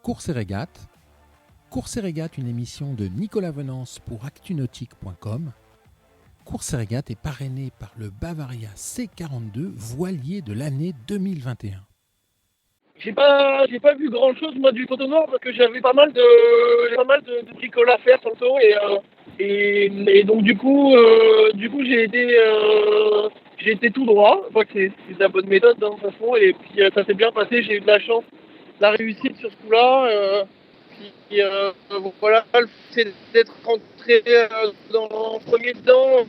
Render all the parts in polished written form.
Courses et régates. Courses et régates, une émission de Nicolas Venance pour actunautique.com. Courses et régates est parrainé par le Bavaria C42, voilier de l'année 2021. J'ai pas vu grand chose moi du photo noir parce que j'avais pas mal de bricoles à faire tantôt et donc du coup j'ai été tout droit. Je crois que c'est la bonne méthode de toute façon et puis ça s'est bien passé. J'ai eu de la chance, de la réussite sur ce coup-là. Voilà, c'est d'être rentré dans le premier dedans,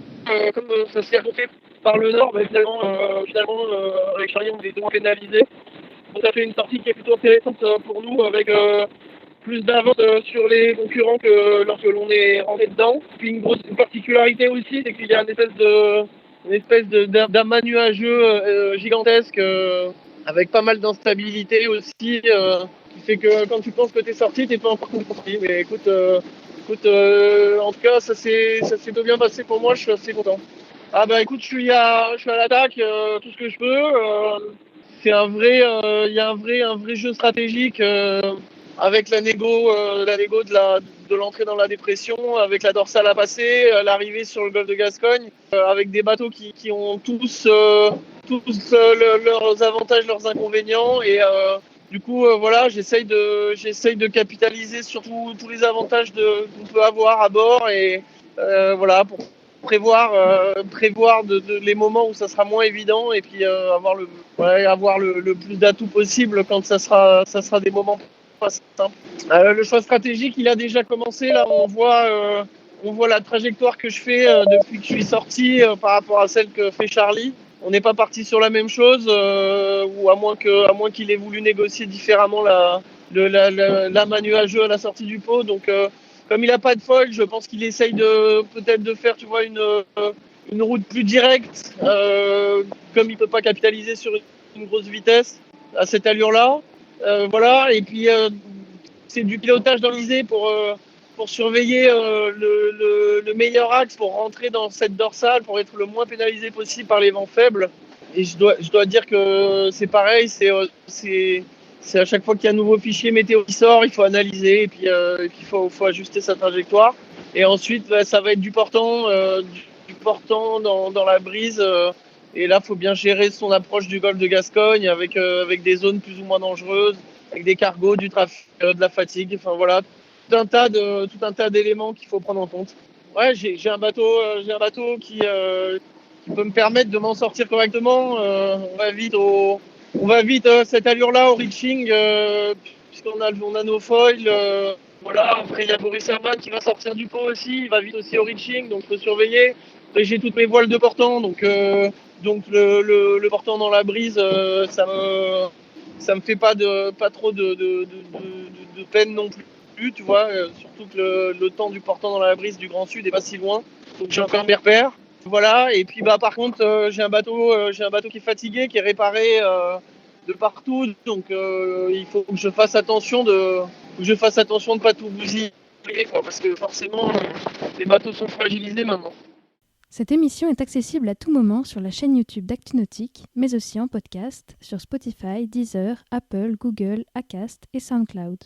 comme ça s'est remonté par le nord, mais finalement avec Charlie on est moins pénalisé. Ça fait une sortie qui est plutôt intéressante pour nous avec plus d'avance sur les concurrents que lorsque l'on est rentré dedans. Puis une particularité aussi, c'est qu'il y a une espèce d'amas nuageux gigantesque avec pas mal d'instabilité aussi qui fait que quand tu penses que t'es sorti, t'es pas encore sorti. Mais écoute, en tout cas, ça s'est bien passé pour moi, je suis assez content. Ah bah écoute, je suis à l'attaque, tout ce que je peux. C'est un vrai, il y a un vrai jeu stratégique avec la négo de l'entrée dans la dépression, avec la dorsale à passer, l'arrivée sur le golfe de Gascogne, avec des bateaux qui ont tous leurs avantages, leurs inconvénients et du coup voilà, j'essaye de capitaliser sur tous les avantages qu'on peut avoir à bord et voilà pour prévoir les moments où ça sera moins évident et puis avoir le plus d'atouts possible quand ça sera des moments pas simples. Le choix stratégique, il a déjà commencé. Là, on voit la trajectoire que je fais depuis que je suis sorti par rapport à celle que fait Charlie. On n'est pas parti sur la même chose, ou à moins qu'il ait voulu négocier différemment l'amas nuageux à la sortie du pot. Donc comme il n'a pas de foil, je pense qu'il essaye peut-être de faire, tu vois, une route plus directe, comme il peut pas capitaliser sur une grosse vitesse à cette allure-là. Voilà, et puis c'est du pilotage dans l'Isée pour surveiller le meilleur axe pour rentrer dans cette dorsale, pour être le moins pénalisé possible par les vents faibles. Et je dois dire que c'est pareil, c'est à chaque fois qu'il y a un nouveau fichier météo qui sort, il faut analyser et puis il faut ajuster sa trajectoire. Et ensuite, ça va être du portant dans la brise. Et là, il faut bien gérer son approche du golfe de Gascogne avec des zones plus ou moins dangereuses, avec des cargos, du trafic, de la fatigue. Enfin voilà, tout un tas d'éléments qu'il faut prendre en compte. Ouais, j'ai un bateau qui peut me permettre de m'en sortir correctement. On va vite cette allure-là au reaching, puisqu'on a nos foils. Voilà, après il y a Boris Herman qui va sortir du pot aussi, il va vite aussi au reaching, donc faut surveiller. Après, j'ai toutes mes voiles de portant, donc le portant dans la brise, ça me fait pas trop de peine non plus, tu vois, surtout que le temps du portant dans la brise du Grand Sud est pas si loin, donc j'ai encore mes repères. Voilà, et puis bah par contre j'ai un bateau qui est fatigué, qui est réparé de partout, donc il faut que je fasse attention de pas tout bousiller, quoi, parce que forcément les bateaux sont fragilisés maintenant. Cette émission est accessible à tout moment sur la chaîne YouTube d'ActuNautique, mais aussi en podcast sur Spotify, Deezer, Apple, Google, Acast et SoundCloud.